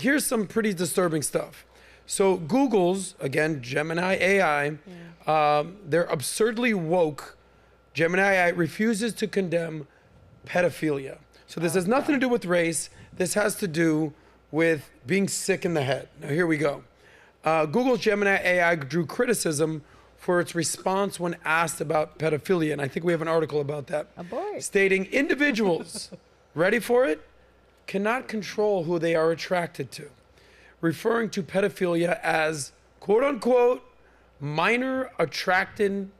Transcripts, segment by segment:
here's some pretty disturbing stuff. So Google's, again, Gemini AI, they're absurdly woke. Gemini AI refuses to condemn pedophilia. So this has nothing to do with race. This has to do with being sick in the head. Now here we go. Google's Gemini AI drew criticism for its response when asked about pedophilia. And I think we have an article about that. Stating individuals, ready for it, cannot control who they are attracted to. Referring to pedophilia as, quote unquote, minor attracted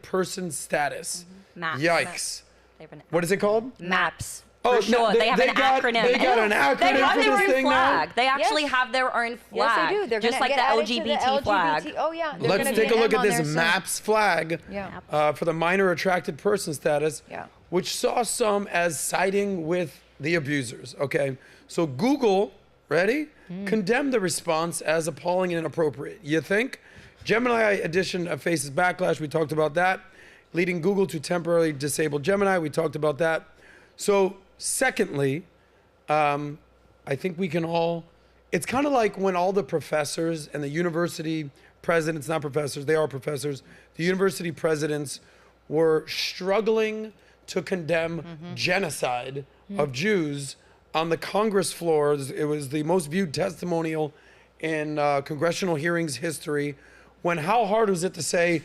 person status. MAPS. Yikes. What is it called? MAPS. Oh, For sure. They have an acronym. They got an acronym for this thing now? They actually have their own flag. Yes, they do. They're just gonna like get the added to LGBT flag. Oh, yeah. Let's take a look at this MAPS flag Yeah. for the minor attracted person status, Yeah. which saw some as siding with the abusers. Okay, so Google, ready? Condemned the response as appalling and inappropriate. You think? Gemini edition faces backlash. We talked about that. Leading Google to temporarily disable Gemini. We talked about that. So secondly, I think we can all, it's kind of like when all the professors and the university presidents, not professors, they are professors, the university presidents were struggling to condemn genocide of Jews on the Congress floor. It was the most viewed testimonial in congressional hearings history. When how hard was it to say,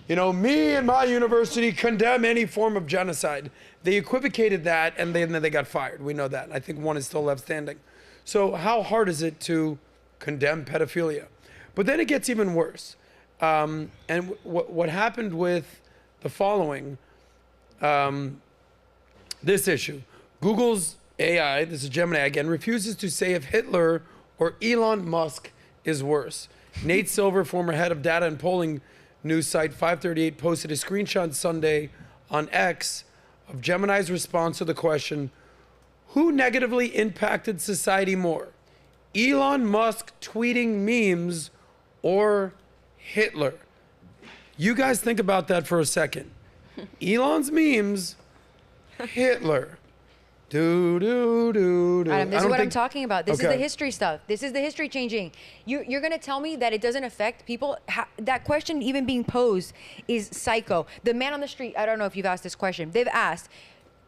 you know, me and my university condemn any form of genocide. They equivocated that and then they got fired. We know that. I think one is still left standing. So how hard is it to condemn pedophilia? But then it gets even worse. And what happened with the following, this issue, Google's AI, this is Gemini again, refuses to say if Hitler or Elon Musk is worse. Nate Silver, former head of data and polling news site 538, posted a screenshot Sunday on X of Gemini's response to the question, who negatively impacted society more? Elon Musk tweeting memes or Hitler? You guys think about that for a second. Elon's memes, Hitler. Adam, this is what I'm talking about. This is the history stuff. This is the history changing. You're going to tell me that it doesn't affect people? That question even being posed is psycho. The man on the street, I don't know if you've asked this question. They've asked,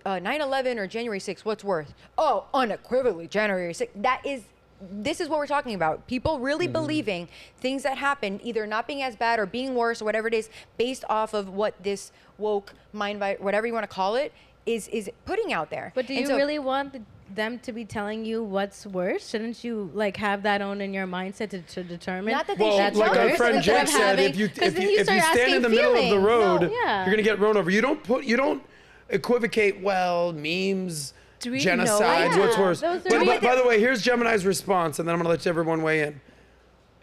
9/11 or January 6th, what's worse? Oh, unequivocally, January 6th. This is what we're talking about. People really believing things that happen, either not being as bad or being worse or whatever it is, based off of what this woke mind, whatever you want to call it, is putting out there. But do you really want them to be telling you what's worse? Shouldn't you like have that own in your mindset to determine? Not that they should. Like our friend Jake said, if you stand in the middle of the road, you're gonna get run over. You don't equivocate. Well, memes, genocide, what's worse? By the way, here's Gemini's response, and then I'm gonna let everyone weigh in.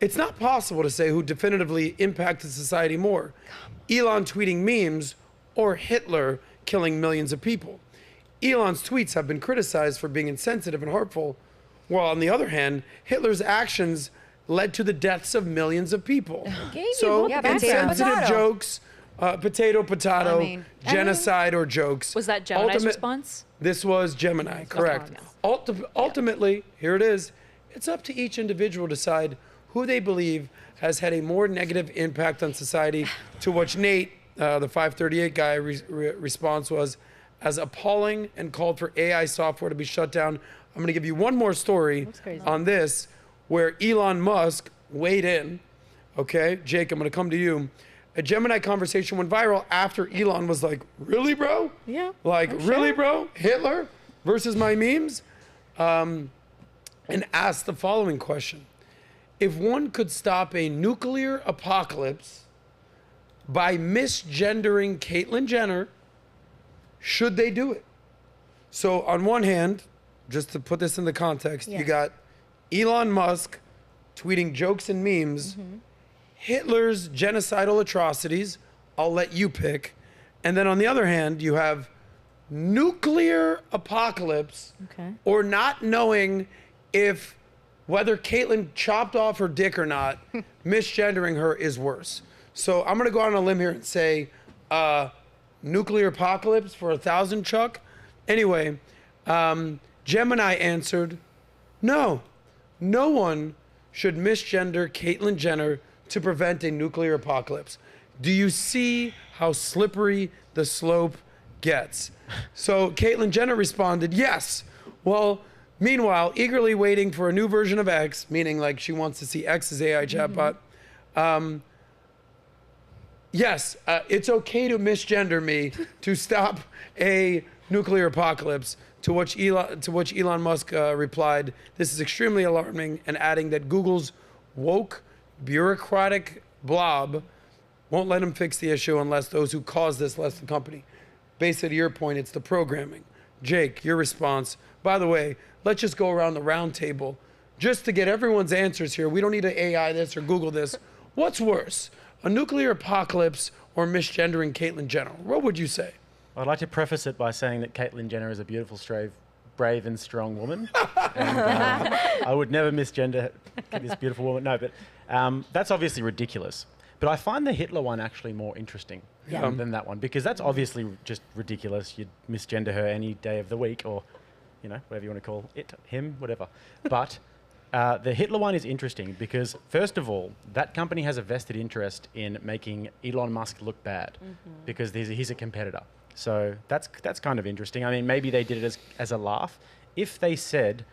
It's not possible to say who definitively impacted society more, Elon tweeting memes or Hitler killing millions of people. Elon's tweets have been criticized for being insensitive and hurtful, while on the other hand, Hitler's actions led to the deaths of millions of people. So insensitive jokes, potato, genocide or jokes. Was that Gemini's response? This was Gemini, correct. Ultimately, here it is, it's up to each individual to decide who they believe has had a more negative impact on society, to which Nate, the 538 guy response was as appalling and called for AI software to be shut down. I'm going to give you one more story on this where Elon Musk weighed in. Okay, Jake, I'm going to come to you. A Gemini conversation went viral after Elon was like, really, bro? Yeah. Like, really, bro? Hitler versus my memes? And asked the following question. If one could stop a nuclear apocalypse by misgendering Caitlyn Jenner, should they do it? So on one hand, just to put this in the context, you got Elon Musk tweeting jokes and memes, Hitler's genocidal atrocities, I'll let you pick. And then on the other hand, you have nuclear apocalypse or not knowing if whether Caitlyn chopped off her dick or not, misgendering her is worse. So I'm gonna go out on a limb here and say nuclear apocalypse for 1,000, Chuck. Anyway, Gemini answered No, no one should misgender Caitlyn Jenner to prevent a nuclear apocalypse. Do you see how slippery the slope gets? So Caitlyn Jenner responded, yes. Well, meanwhile, eagerly waiting for a new version of X, meaning like she wants to see X's AI chatbot. Yes, it's okay to misgender me to stop a nuclear apocalypse. To which Elon Musk replied, "This is extremely alarming," and adding that Google's woke, bureaucratic blob won't let him fix the issue unless those who caused this left the company. Basically, to your point, it's the programming. Jake, your response. By the way, let's just go around the round table just to get everyone's answers here. We don't need to AI this or Google this. What's worse, a nuclear apocalypse or misgendering Caitlyn Jenner? What would you say? I'd like to preface it by saying that Caitlyn Jenner is a beautiful, brave and strong woman. And I would never misgender this beautiful woman. No, but that's obviously ridiculous. But I find the Hitler one actually more interesting than that one, because that's obviously just ridiculous. You'd misgender her any day of the week, or, you know, whatever you want to call it, him, whatever. But the Hitler one is interesting because, first of all, that company has a vested interest in making Elon Musk look bad because he's a competitor. So that's kind of interesting. I mean, maybe they did it as a laugh. If they said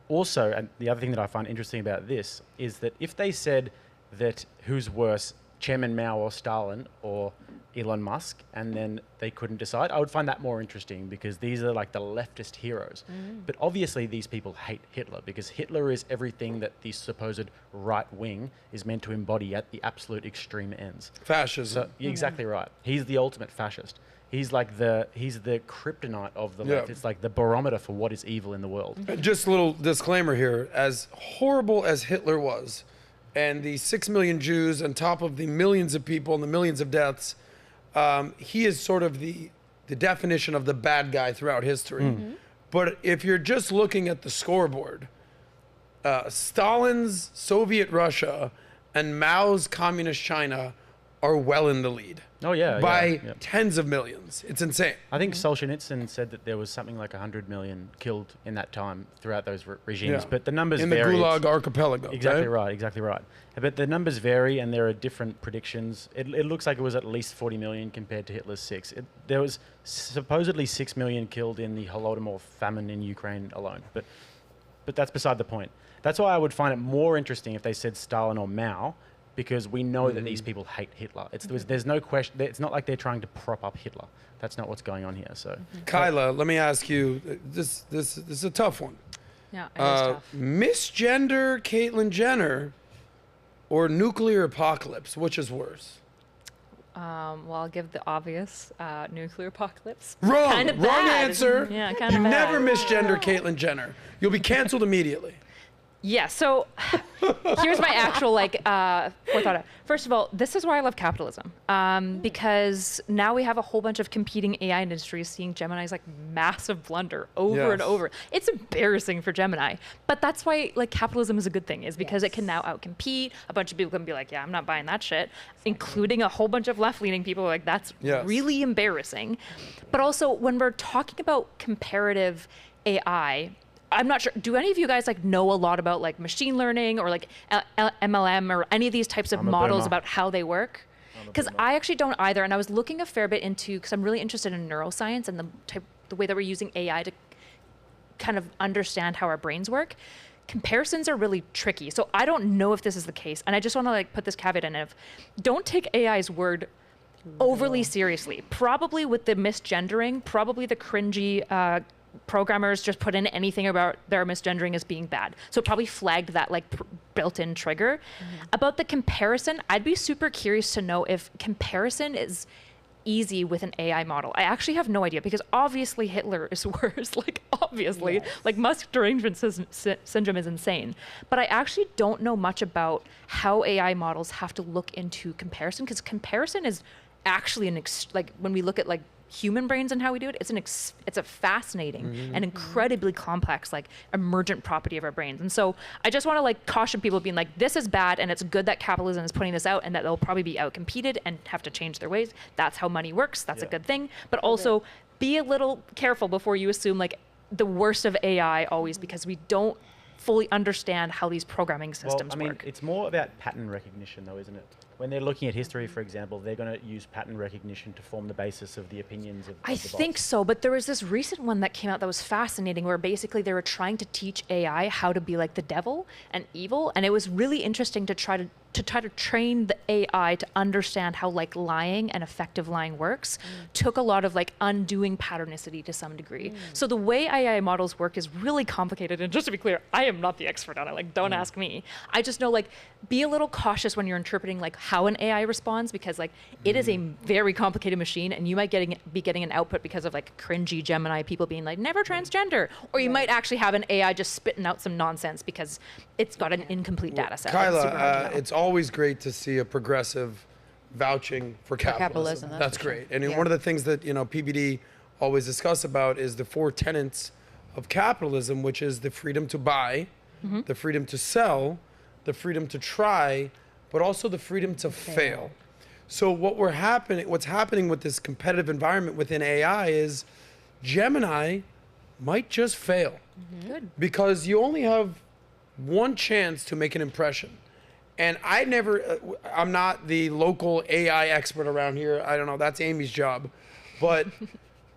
also, and the other thing that I find interesting about this is that if they said that who's worse, Chairman Mao or Stalin or Elon Musk, and then they couldn't decide, I would find that more interesting because these are like the leftist heroes. But obviously these people hate Hitler because Hitler is everything that the supposed right wing is meant to embody at the absolute extreme ends. Fascism. So, you're exactly right. He's the ultimate fascist. He's like the kryptonite of the left. It's like the barometer for what is evil in the world. Just a little disclaimer here. As horrible as Hitler was, and the 6 million Jews on top of the millions of people and the millions of deaths, he is sort of the definition of the bad guy throughout history. But if you're just looking at the scoreboard, Stalin's Soviet Russia and Mao's communist China are well in the lead. Oh, yeah. By tens of millions. It's insane. I think Solzhenitsyn said that there was something like 100 million killed in that time throughout those regimes. Yeah. But the numbers in the vary. Gulag Archipelago. Exactly right, exactly right. But the numbers vary and there are different predictions. It looks like it was at least 40 million compared to Hitler's 6. There was supposedly 6 million killed in the Holodomor famine in Ukraine alone. But that's beside the point. That's why I would find it more interesting if they said Stalin or Mao, because we know that these people hate Hitler. There's no question. It's not like they're trying to prop up Hitler. That's not what's going on here. So, Kyla, let me ask you. This is a tough one. Yeah, it is tough. Misgender Caitlyn Jenner or nuclear apocalypse? Which is worse? Well, I'll give the obvious nuclear apocalypse. Wrong. Kind of Wrong bad. answer. Yeah, kind You of bad. never misgender Caitlyn Jenner. You'll be canceled immediately. Yeah, so here's my actual forethought. First of all, this is why I love capitalism, because now we have a whole bunch of competing AI industries seeing Gemini's like massive blunder over and over. It's embarrassing for Gemini, but that's why like capitalism is a good thing, is because it can now outcompete. A bunch of people can be like, yeah, I'm not buying that shit, including a whole bunch of left-leaning people like that's really embarrassing. But also when we're talking about comparative AI, I'm not sure. Do any of you guys like know a lot about like machine learning or like MLM or any of these types of models about how they work? Because I actually don't either. And I was looking a fair bit into, because I'm really interested in neuroscience and the way that we're using AI to kind of understand how our brains work. Comparisons are really tricky. So I don't know if this is the case. And I just want to like put this caveat in of, don't take AI's word overly seriously. Probably with the misgendering, probably the cringy programmers just put in anything about their misgendering as being bad. So it probably flagged that like built-in trigger. About the comparison, I'd be super curious to know if comparison is easy with an AI model. I actually have no idea, because obviously Hitler is worse, like obviously, like Musk derangement syndrome is insane. But I actually don't know much about how AI models have to look into comparison, because comparison is actually like when we look at like human brains and how we do it, it's a fascinating and incredibly complex like emergent property of our brains. And so I just want to like caution people being like, this is bad, and it's good that capitalism is putting this out and that they'll probably be outcompeted and have to change their ways. That's how money works. That's a good thing. But also be a little careful before you assume like the worst of AI always, because we don't fully understand how these programming systems Well, I mean, work. it's more about pattern recognition, though, isn't it? When they're looking at history, for example, they're going to use pattern recognition to form the basis of the opinions of I the think bots. so, but there was this recent one that came out that was fascinating where basically they were trying to teach AI how to be like the devil and evil, and it was really interesting to try to train the AI to understand how like lying and effective lying works. Took a lot of like undoing patternicity to some degree. So the way AI models work is really complicated, and just to be clear, I am not the expert on it, like don't ask me. I just know like be a little cautious when you're interpreting like how an AI responds, because like it is a very complicated machine, and you might be getting an output because of like cringy Gemini people being like never transgender, or you might actually have an AI just spitting out some nonsense because it's got an incomplete data set. It's super hard to Kyla, know. it's always great to see a progressive vouching for capitalism. capitalism, That's for sure. great. And Yeah. one of the things that PBD always discuss about is the 4 tenets of capitalism, which is the freedom to buy, the freedom to sell, the freedom to try, but also the freedom to fail. So what's happening with this competitive environment within AI is Gemini might just fail. Good. Because you only have one chance to make an impression. And I'm not the local AI expert around here. I don't know, that's Amy's job. But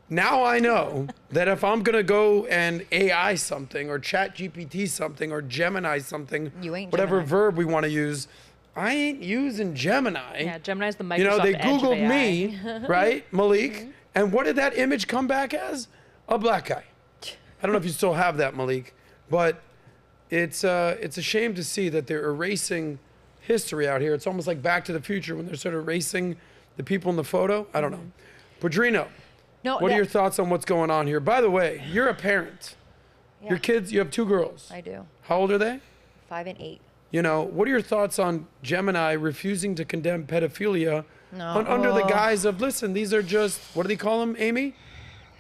now I know that if I'm gonna go and AI something or chat GPT something or Gemini something, You ain't whatever Gemini. verb we wanna use, I ain't using Gemini. Yeah, Gemini's the Microsoft You know, they edge of Googled AI. me, right, Malik? And what did that image come back as? A black guy. I don't know if you still have that, Malik, but it's a shame to see that they're erasing history out here. It's almost like Back to the Future when they're sort of erasing the people in the photo. I don't know. Padrino, No, what are your thoughts on what's going on here? By the way, you're a parent. Yeah. Your kids, you have 2 girls. I do. How old are they? 5 and 8. What are your thoughts on Gemini refusing to condemn pedophilia No. under the guise of, listen, these are just, what do they call them, Amy?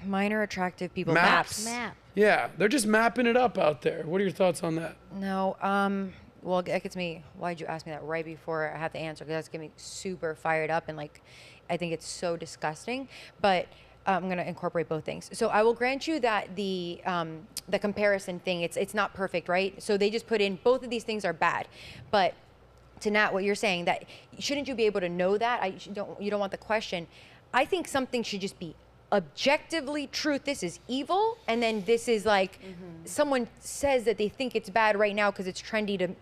Minor attractive people. Maps. Map. Yeah, they're just mapping it up out there. What are your thoughts on that? No. Well, that gets me. Why'd you ask me that right before I have to answer? Because that's getting me super fired up, and like, I think it's so disgusting. But I'm gonna incorporate both things. So I will grant you that the comparison thing, it's not perfect, right? So they just put in both of these things are bad, but to Nat, what you're saying, that shouldn't you be able to know that? You don't want the question. I think something should just be objectively truth. This is evil, and then this is like someone says that they think it's bad right now because it's trendy to.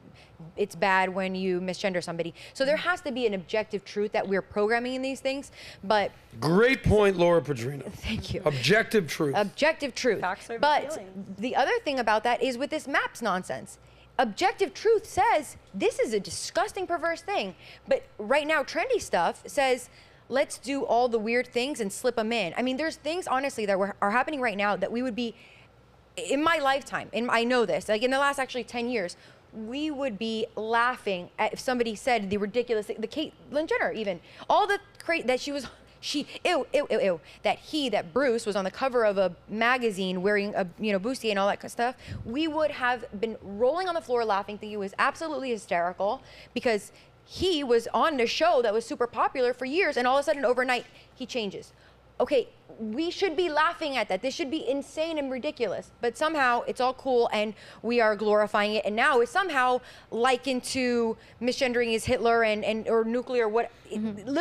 It's bad when you misgender somebody. So there has to be an objective truth that we're programming in these things. But Great point, Laura Padrino. thank you. Objective truth. Objective truth. Facts over But feelings. the other thing about that is with this maps nonsense. Objective truth says this is a disgusting, perverse thing. But right now, trendy stuff says, let's do all the weird things and slip them in. I mean, there's things, honestly, that are happening right now that we would be, in my lifetime, and I know this, like in the last actually 10 years, we would be laughing at if somebody said the ridiculous, the Caitlyn Jenner even, all the that that Bruce was on the cover of a magazine wearing a bustier and all that kind of stuff. We would have been rolling on the floor laughing, thinking it was absolutely hysterical because he was on a show that was super popular for years, and all of a sudden overnight he changes. Okay, we should be laughing at that. This should be insane and ridiculous. But somehow it's all cool and we are glorifying it. And now it's somehow likened to misgendering is Hitler or nuclear.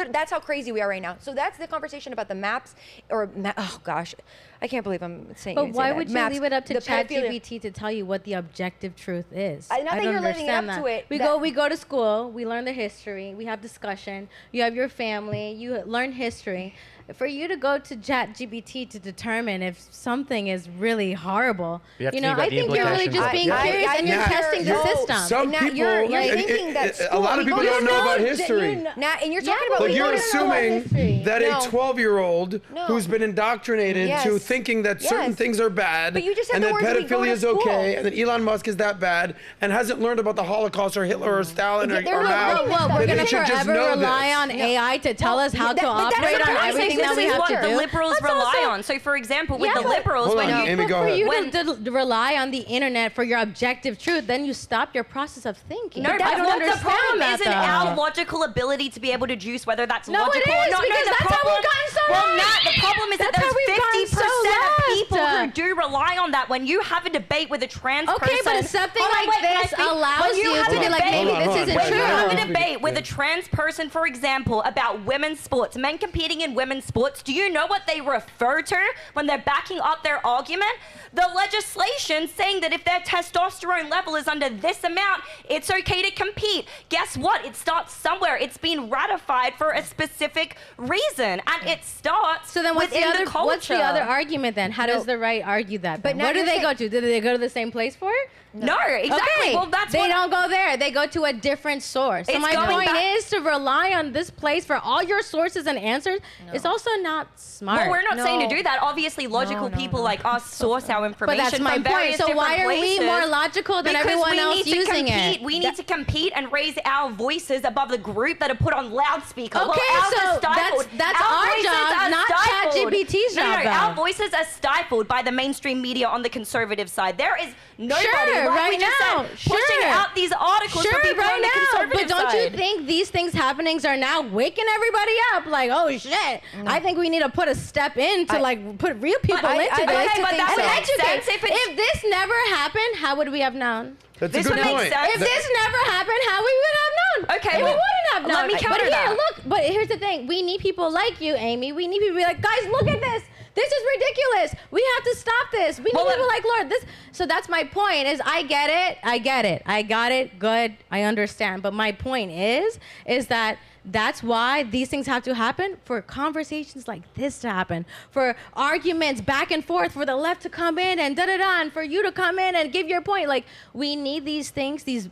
That's how crazy we are right now. So that's the conversation about the maps oh gosh, I can't believe I'm saying. But why would you maps, leave it up to the pedophilia. ChatGPT to tell you what the objective truth is? Not that don't you're living understand up that. to it, We go to school, we learn the history, we have discussion. You have your family, you learn history. For you to go to ChatGPT to determine if something is really horrible, We have to you know, think about I the think you're really implications just of being it. curious and you're Yeah. testing the No, system. Some Now, people, you're like, thinking that a lot of school- people we go don't to know school about that history. And you're Yeah, talking but about Like we you're don't know about assuming history. that No. a 12-year-old No. who's been indoctrinated to Yes. thinking that certain Yes. things are bad But you just said and the that words, we go pedophilia to is okay school. and that Elon Musk is that bad and hasn't learned about the Holocaust or Hitler or Stalin Yeah, or they're Mao. not learning What, stuff. we're that going they to should just forever know rely this. on AI to tell us how to but that's operate the on point. everything thing that we this is have what to the do. liberals That's rely also- on. So, for example, with Yeah, the but- liberals, Hold when on, you Amy, go for ahead. you to rely on the internet for your objective truth, then you stop your process of thinking. No, I but don't what understand the problem that, isn't though. our logical ability to be able to juice whether that's No, it logical or is, not. because No, the that's how problem, we've gotten so well, left. Nat, the problem is that That's how there's we've gotten 50% so of people left. who do rely on that. When you have a debate with a trans Okay, person, but something Hold on, like wait, can I this speak? allows When you have to a be like, debate- maybe Hold this on, isn't when hold you on. have true. a debate with a trans person, for example, about women's sports, men competing in women's sports, do you know what they refer to when they're backing up their argument? The legislation saying that if their testosterone level is under this amount, it's okay to compete. Guess what? It starts somewhere. It's been ratified for a specific reason, and it starts So then what's the within other culture. what's the other argument then? How does the right argue that? But Then? now Where do you're they saying- go to? Do they go to the same place for it? No, exactly. Okay. Well, that's they what don't go there. They go to a different source. So It's my going point back- is to rely on this place for all your sources and answers. It's also not smart. Well, we're not saying to No. do that. Obviously, logical no, people no. like us source our But information that's my from point. various So why different are we places. more logical than Because everyone we else need to using compete. it? We need to compete and raise our voices above the group that are put on loudspeaker. Okay, well, ours so are stifled. that's our voices job, are not stifled. ChatGPT's no, job, No, our though. voices are stifled by the mainstream media on the conservative side. There is nobody, Sure, like right we just now. said, pushing Sure. out these articles Sure, for people right on the now. conservative But don't side. you think these things happenings are now waking everybody up? Like, oh shit! I think we need to put a step in to like put real people I- into I- this. okay, but and that makes educate. sense If this never happened, how would we have known? That's This a good would make point. sense. If this never happened, how we would have known? Okay, we well, wouldn't have known. let me But counter here, that. look. But here's the thing: we need people like you, Amy. We need people to be like, guys, look at this. This is ridiculous. We have to stop this. We need Well, people like Lord. This. So that's my point. Is I get it. I get it. I got it. Good. I understand. But my point is that. That's why these things have to happen, for conversations like this to happen, for arguments back and forth, for the left to come in and da-da-da, and for you to come in and give your point. Like, we need these things, these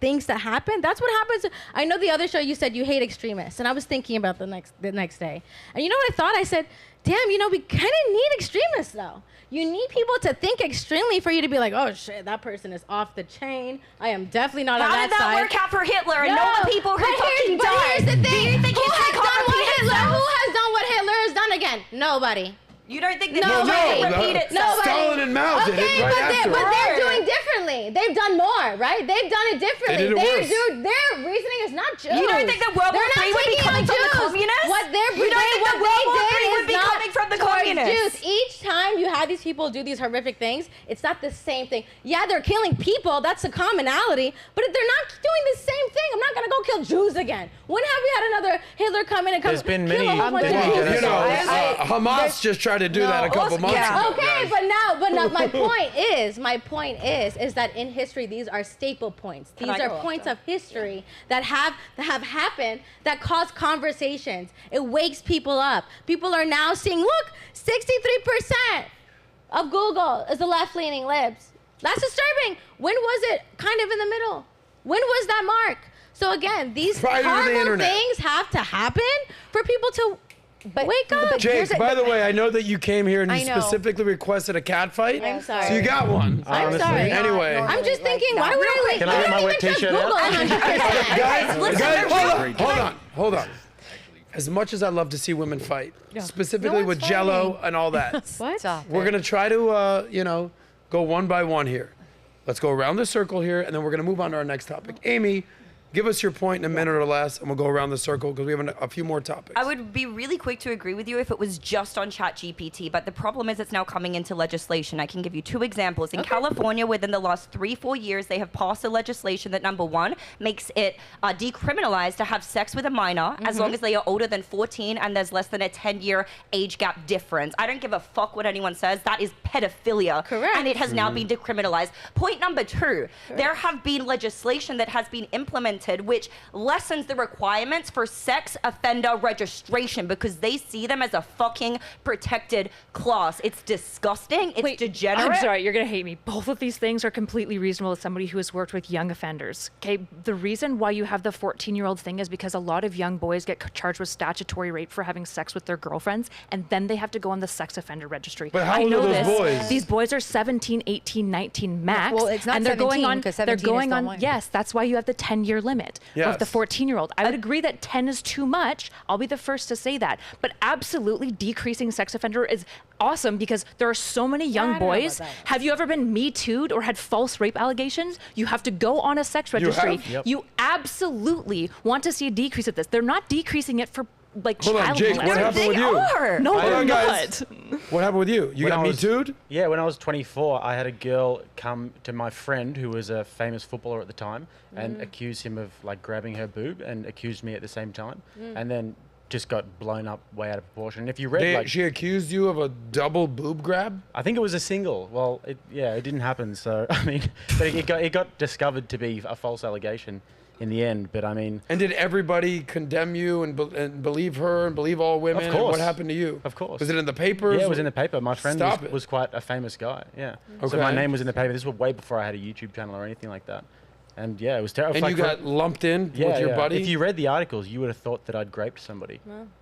things to happen. That's what happens. I know the other show you said you hate extremists, and I was thinking about the next day. And you know what I thought? I said, damn, we kind of need extremists, though. You need people to think extremely for you to be like, oh shit, that person is off the chain. I am definitely not on How that did that side. work out for Hitler and all the people who but fucking but died? here's the thing. Do you think Who history has can't done what repeat Hitler? itself? Who has done what Hitler has done again? Nobody. You don't think that No, history no, can repeat no. itself? Nobody. Stalin and Mao did it Okay, right but afterwards. they're doing differently. They've done more, right? They've done it differently. They did it worse. Their reasoning is not Jews. You don't think that World War They're not III would be taking coming on from the Jews. communists? What they're You don't think what that World War they III did would is be not coming from the towards communists? Jews. Each time you have these people do these horrific things, it's not the same thing. Yeah, they're killing people. That's a commonality. But they're not doing the same thing. I'm not gonna go kill Jews again. When have we had another Hitler come in and There's been kill many- a whole bunch there's of been Jews? You know, genocides. Hamas just tried to do that a couple months yeah. ago. Okay, guys. but now my point is that in history these are staple points. These I are go points after? of history that have happened that cause conversations. It wakes people up. People are now seeing, look, 63% of Google is the left-leaning libs. That's disturbing. When was it kind of in the middle? When was that mark? So again, these Prior to the horrible internet. things have to happen for people to wake up. but Jake, here's a- by the way, I know that you came here and you I know. specifically requested a cat fight. I'm sorry. So you got one. I'm Honestly. sorry. Anyway. I'm just like thinking, that. why would I like? Can I you get don't my even wet trust t-shirt Google out? 100%. Guys, listen, guys, hold on. As much as I love to see women fight, specifically No with one's Jello fighting. and all that, What? Stop we're it. gonna try to, go one by one here. Let's go around the circle here, and then we're gonna move on to our next topic. Amy, give us your point in a minute or less, and we'll go around the circle because we have a few more topics. I would be really quick to agree with you if it was just on ChatGPT, but the problem is it's now coming into legislation. I can give you two examples. In California, within the last 3-4 years, they have passed a legislation that, number one, makes it decriminalized to have sex with a minor as long as they are older than 14 and there's less than a 10-year age gap difference. I don't give a fuck what anyone says. That is pedophilia. Correct. And it has now been decriminalized. Point number two, there have been legislation that has been implemented which lessens the requirements for sex offender registration because they see them as a fucking protected class. It's disgusting. It's degenerate. I'm sorry, you're gonna hate me. Both of these things are completely reasonable as somebody who has worked with young offenders. Okay, the reason why you have the 14-year-old thing is because a lot of young boys get charged with statutory rape for having sex with their girlfriends, and then they have to go on the sex offender registry. But how I old know are those this. boys? These boys are 17, 18, 19 max. Well, it's not and they're 17, going on. because They're 17 is going still on. minor. Yes, that's why you have the 10-year limit. limit of the Yes. 14-year-old. I would agree that 10 is too much. I'll be the first to say that. But absolutely decreasing sex offender is awesome because there are so many young I don't know boys. about that. Have you ever been Me Too'd or had false rape allegations? You have to go on a sex registry. have? Yep. You absolutely want to see a decrease of this. They're not decreasing it for like Hold on, child Jake, what molestation. happened with you? Are. No, Hold they're on, guys. not. What happened with you? You When got I Me was- Too'd? Yeah, when I was 24, I had a girl come to my friend who was a famous footballer at the time and accuse him of like grabbing her boob and accused me at the same time, and then just got blown up way out of proportion. And if you read, like, She accused you of a double boob grab? I think it was a single. Well, it didn't happen. So I mean, but it got discovered to be a false allegation in the end. But I mean, And did everybody condemn you and believe her and believe all women? Of And what course. happened to you? Of course. Was it in the papers? yeah, it was in the paper. My friend Stop it. was quite a famous guy. Yeah. So Okay. my name was in the paper. This was way before I had a YouTube channel or anything like that. And yeah, it was terrible. And you got lumped in with your buddy? If you read the articles, you would have thought that I'd raped somebody.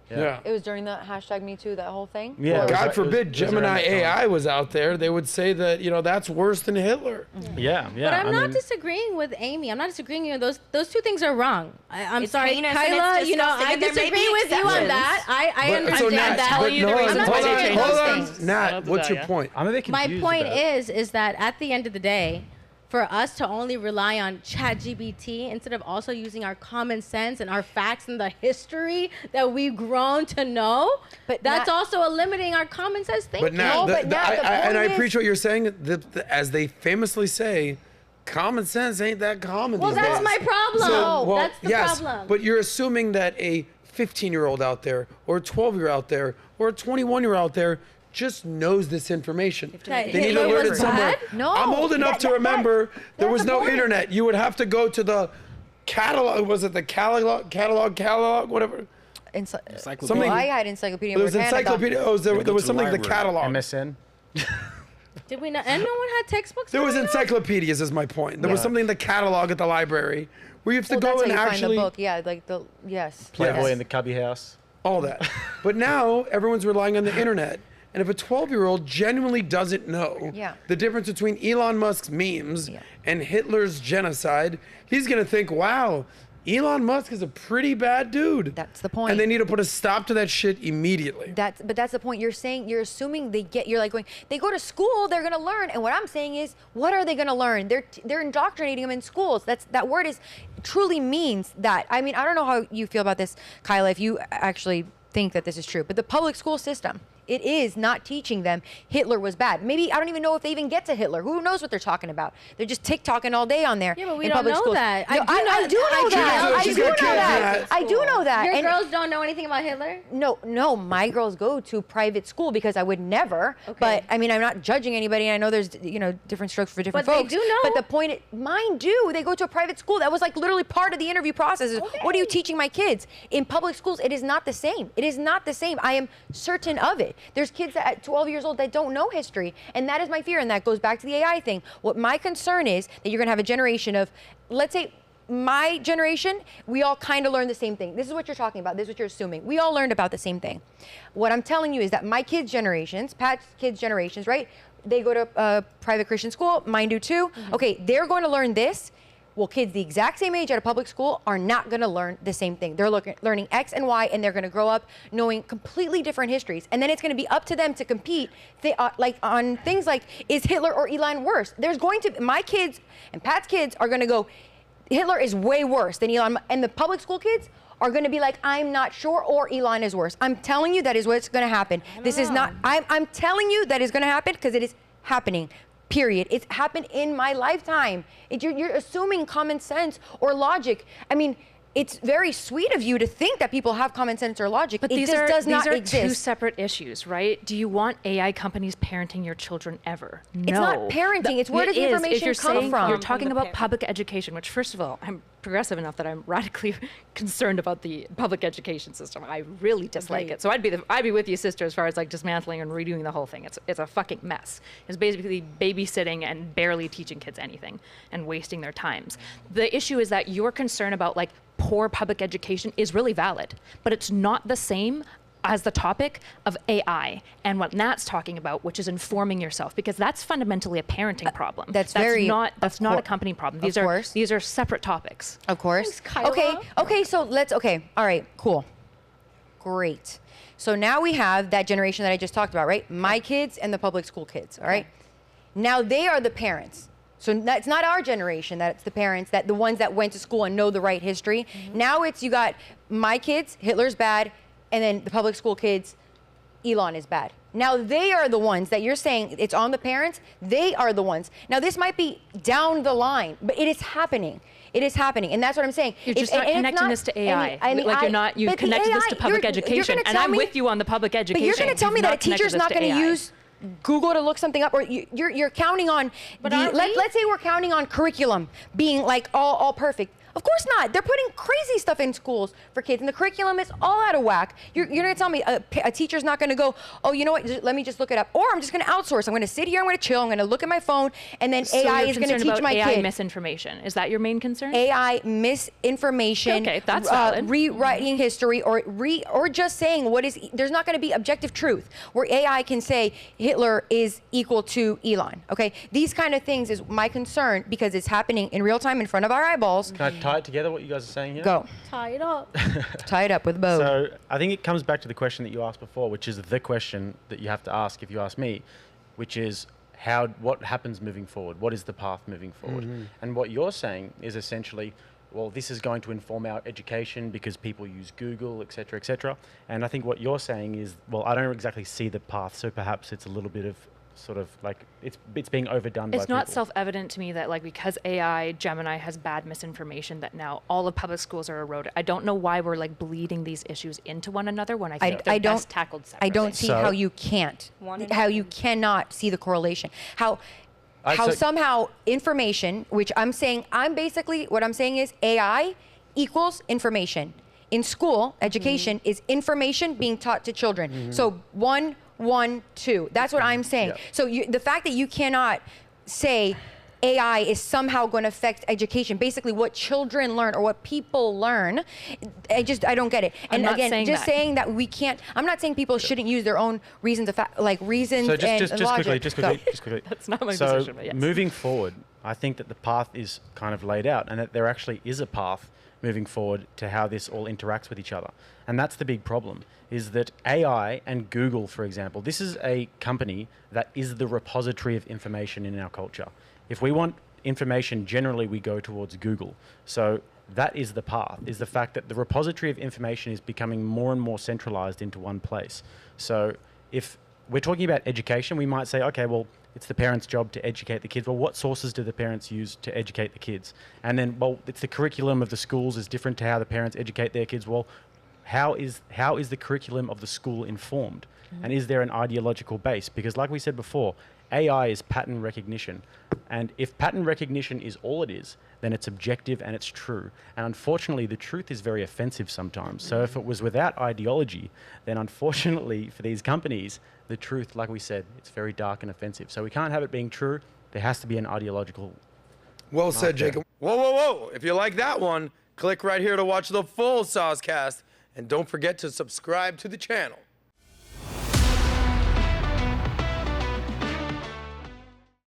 yeah. It was during the hashtag Me Too, that whole thing. Yeah. Or- it was God like- forbid it was around Gemini that time. AI was out there. They would say that, that's worse than Hitler. Yeah, yeah. But I'm I not mean, disagreeing with Amy. I'm not disagreeing with those two things are wrong. I'm It's sorry, heinous and Kyla. it's You know, disgusting I and there may disagree be with you on exceptions. that. I So understand Nat, that. telling you the hold reasons on, why they hold changed on, those hold on. things. Nat, I'll what's tell your ya. point? I'm a bit My confused point about it. is that at the end of the day, for us to only rely on ChatGPT instead of also using our common sense and our facts and the history that we've grown to know, But that's Nat- also limiting our common sense thinking. But Nat, No, but Nat, the and I point is- appreciate what you're saying. As they famously say, common sense ain't that common well, these that's days. my problem. Well, That's the yes, problem. but you're assuming that a 15-year-old out there, or a 12-year-old out there, or a 21-year-old out there just knows this information. That They need to Hitler learn was it somewhere. bad? No, I'm old enough to remember there that's was the no point. internet. You would have to go to the catalog. Was it the catalog, whatever? Something- Well, I had Encyclopedia There was Britannica. encyclopedia. Oh, there go was to the something the library. catalog. MSN. Did we not? And no one had textbooks. There was growing up? encyclopedias, is my point. There was Yeah. something in the catalog at the library where you have to Well, go that's and how you actually find the book. Yeah, like yes. Playboy Yes. in the cubby house. all that. But now everyone's relying on the internet. And if a 12-year-old genuinely doesn't know Yeah. the difference between Elon Musk's memes Yeah. and Hitler's genocide, he's going to think, wow, Elon Musk is a pretty bad dude. That's the point. And they need to put a stop to that shit immediately. But that's the point. You're saying, you're assuming you're like going, they go to school, they're gonna learn. And what I'm saying is, what are they gonna learn? They're indoctrinating them in schools. That word truly means that. I mean, I don't know how you feel about this, Kyla, if you actually think that this is true, but the public school system, it is not teaching them Hitler was bad. Maybe, I don't even know if they even get to Hitler. Who knows what they're talking about? They're just TikToking all day on there. Yeah, but we in don't public know schools. that. No, I do know She's that. got I kids, do know that. Nat. I do know that. Your And- girls don't know anything about Hitler? No, my girls go to private school because I would never. Okay. But I mean, I'm not judging anybody. I know there's different strokes for different But they folks. do know. But the point, mine do. They go to a private school. That was like literally part of the interview process. Is, what are you teaching my kids? In public schools, it is not the same. It is not the same. I am certain of it. There's kids that at 12 years old that don't know history, and that is my fear. And that goes back to the AI thing. What my concern is that you're gonna have a generation of, let's say, my generation, we all kind of learned the same thing. This is what you're talking about. This is what you're assuming. We all learned about the same thing. What I'm telling you is that my kids' generations, Pat's kids' generations, right? They go to a private Christian school. Mine do too. Okay, they're going to learn this. Well, kids the exact same age at a public school are not going to learn the same thing. They're learning X and Y, and they're going to grow up knowing completely different histories. And then it's going to be up to them to compete, like on things like, is Hitler or Elon worse? There's going to, my kids and Pat's kids are going to go, Hitler is way worse than Elon. And the public school kids are going to be like, I'm not sure, or Elon is worse. I'm telling you that is what's going to happen. This is not, I'm telling you that is going to happen because it is happening. Period. It's happened in my lifetime. You're assuming common sense or logic. I mean, it's very sweet of you to think that people have common sense or logic. But it these just are does not two exist. separate issues, right? Do you want AI companies parenting your children ever? No. It's not parenting. It's where does the It is. information If you're come saying, from? You're talking From the about parent. public education, which first of all, I'm progressive enough that I'm radically concerned about the public education system. I really dislike it. So I'd be with you, sister, as far as like dismantling and redoing the whole thing. It's a fucking mess. It's basically babysitting and barely teaching kids anything and wasting their times. The issue is that your concern about like poor public education is really valid, but it's not the same as the topic of AI and what Nat's talking about, which is informing yourself, because that's fundamentally a parenting problem. That's not a company problem. These are separate topics. Of course. Thanks, Kyla. Okay, so all right, cool. Great. So now we have that generation that I just talked about, right? My kids and the public school kids, all right? Now they are the parents. So that's not our generation, that's the parents, that the ones that went to school and know the right history. Now it's, you got my kids, Hitler's bad, and then the public school kids, Elon is bad. Now they are the ones that you're saying it's on the parents, they are the ones. Now this might be down the line, but it is happening. It is happening, and that's what I'm saying. You're just not connecting this to AI. You connected this to public education, and I'm with you on the public education. But you're going to tell me that a teacher's not going to use Google to look something up, or you're counting on, let's say we're counting on curriculum being like all perfect. Of course not. They're putting crazy stuff in schools for kids, and the curriculum is all out of whack. You're going to tell me a teacher's not going to go, oh, you know what, let me just look it up. Or I'm just going to outsource. I'm going to sit here, I'm going to chill, I'm going to look at my phone, and then AI is going to teach my AI kid. misinformation. Is that your main concern? AI misinformation, okay, that's valid. Rewriting history, or just saying what is, there's not going to be objective truth where AI can say Hitler is equal to Elon, okay? These kind of things is my concern because it's happening in real time in front of our eyeballs. Can I tie it together, what you guys are saying here? Go. Tie it up. Tie it up with a bow. So I think it comes back to the question that you asked before, which is the question that you have to ask if you ask me, which is what happens moving forward? What is the path moving forward? And what you're saying is essentially, well, this is going to inform our education because people use Google, et cetera, et cetera. And I think what you're saying is, well, I don't exactly see the path, so perhaps it's a little bit of sort of like it's being overdone by people. It's not self-evident to me that like because AI, Gemini has bad misinformation that now all of public schools are eroded. I don't know why we're like bleeding these issues into one another when I think they're best tackled separately. I don't see how you can't, how you cannot see the correlation. How somehow information, which what I'm saying is AI equals information. In school, education is information being taught to children. So 1, 2. That's what I'm saying. Yeah. So the fact that you cannot say AI is somehow going to affect education, basically what children learn or what people learn, I don't get it. And again, saying that we can't, I'm not saying people shouldn't use their own reasons, reasons so and logic. Just quickly. That's not my position, but yes. Moving forward, I think that the path is kind of laid out and that there actually is a path moving forward to how this all interacts with each other. And that's the big problem, is that AI and Google, for example, this is a company that is the repository of information in our culture. If we want information, generally we go towards Google. So that is the path, is the fact that the repository of information is becoming more and more centralized into one place. So if we're talking about education, we might say, okay, well, it's the parents' job to educate the kids. Well, what sources do the parents use to educate the kids? And then, well, it's the curriculum of the schools is different to how the parents educate their kids. Well, how is the curriculum of the school informed? And is there an ideological base? Because like we said before, AI is pattern recognition. And if pattern recognition is all it is, then it's objective and it's true. And unfortunately, the truth is very offensive sometimes. So if it was without ideology, then unfortunately for these companies, the truth, like we said, it's very dark and offensive. So we can't have it being true. There has to be an ideological. Well said, Jacob. Whoa. If you like that one, click right here to watch the full SOSCAST. And don't forget to subscribe to the channel.